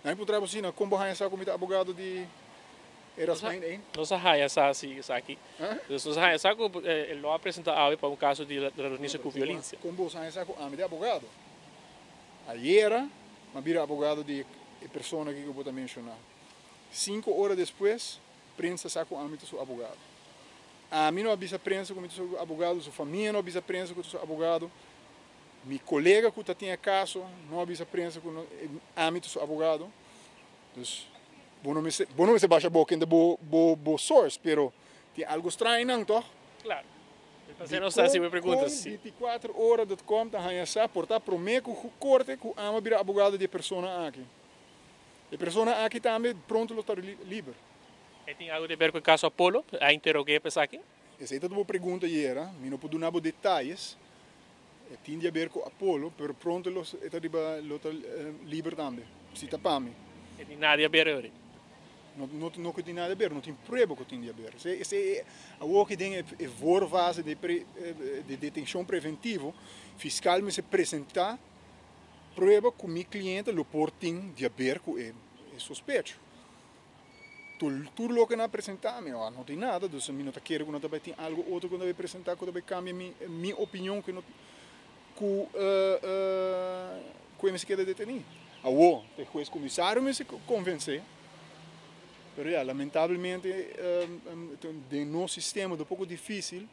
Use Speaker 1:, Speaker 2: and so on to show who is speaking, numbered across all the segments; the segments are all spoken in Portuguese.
Speaker 1: Aí potrebo assim, na como hanya sa komite abogado de Erasmain 1?
Speaker 2: Nós arranhamos aqui. Nós arranhamos ele não apresenta algo para um caso de renúncia com violência.
Speaker 1: Como hanya sa ko ami de abogado. Ayer, mas vira abogado de pessoa que eu vou mencionar. 5 horas depois, prensa sacou a seu abogado. A mim não avisa prensa com seu abogado, sua família não avisa prensa com seu abogado. Meu colega que tinha caso não avisa prensa com a seu abogado. Então, bom não me se baixa a boca ainda bo source, pero tem algo estranho não, toh?
Speaker 2: Claro. Você não sabe se me pergunta
Speaker 1: se 24 horas.com tá hanhasa portar prometo que corte que ama vira abogado de pessoa aqui. A pessoa aqui também pronto lo estar livre.
Speaker 2: E tem algo a ver com o caso Apolo? A interroguei para aqui?
Speaker 1: Essa é uma pergunta era, eu não posso dar detalhes. Tem a ver com Apolo, mas pronto lo está livre também. Se tá para mim.
Speaker 2: E tem nada a ver agora?
Speaker 1: Não tem nada a ver, não tem prova que tem a ver. Se o que tem é fase de detenção preventiva, fiscal me se apresentar prova que o meu cliente lo portem de a ver com é suspeito. Tudo o que não apresentar, não tem nada, então eu não quero que não tem algo outro que não vai apresentar, que vai cambiar minha opinião que me se queda detenido. O juiz comissário me se convencer. Mas, lamentavelmente, no nosso sistema é um pouco difícil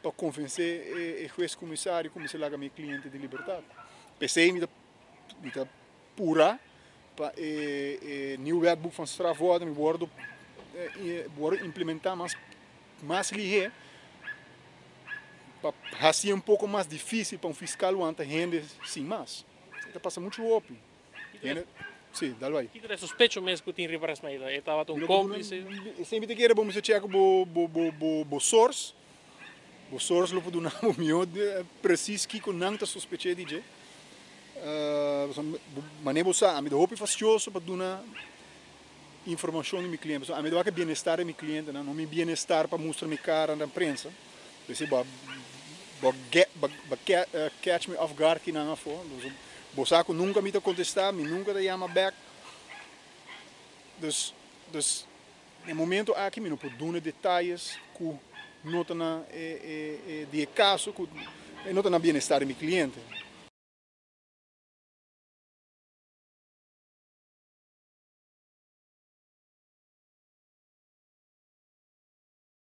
Speaker 1: para convencer o juiz comissário como se larga meu cliente de liberdade. Pensei me pura para nieuw wetboek van strafwoorden worden implementar mais ligeiro para assim pouco mais difícil para fiscal o ante rende sem mais. Isso passa muito rápido. Sim, dá vai.
Speaker 2: Que é suspeito mesmo que tem Rivera Ismail? Ele estava um cúmplice.
Speaker 1: Sempre te quero vamos checar bo source. Bo source lo pode dar o meu preciso que com não tá suspeito de je. Mas nem você, a mim hope fastioso para dar informação do meu cliente. A mim dá que bem-estar do meu cliente, não me bem-estar para mostrar minha cara na imprensa. Você catch me off guard que não for. Bosaco nunca me contestar, me nunca te chama back. Dus no momento aqui me não pode dar detalhes que não está de caso, que não está na bem-estar do meu cliente.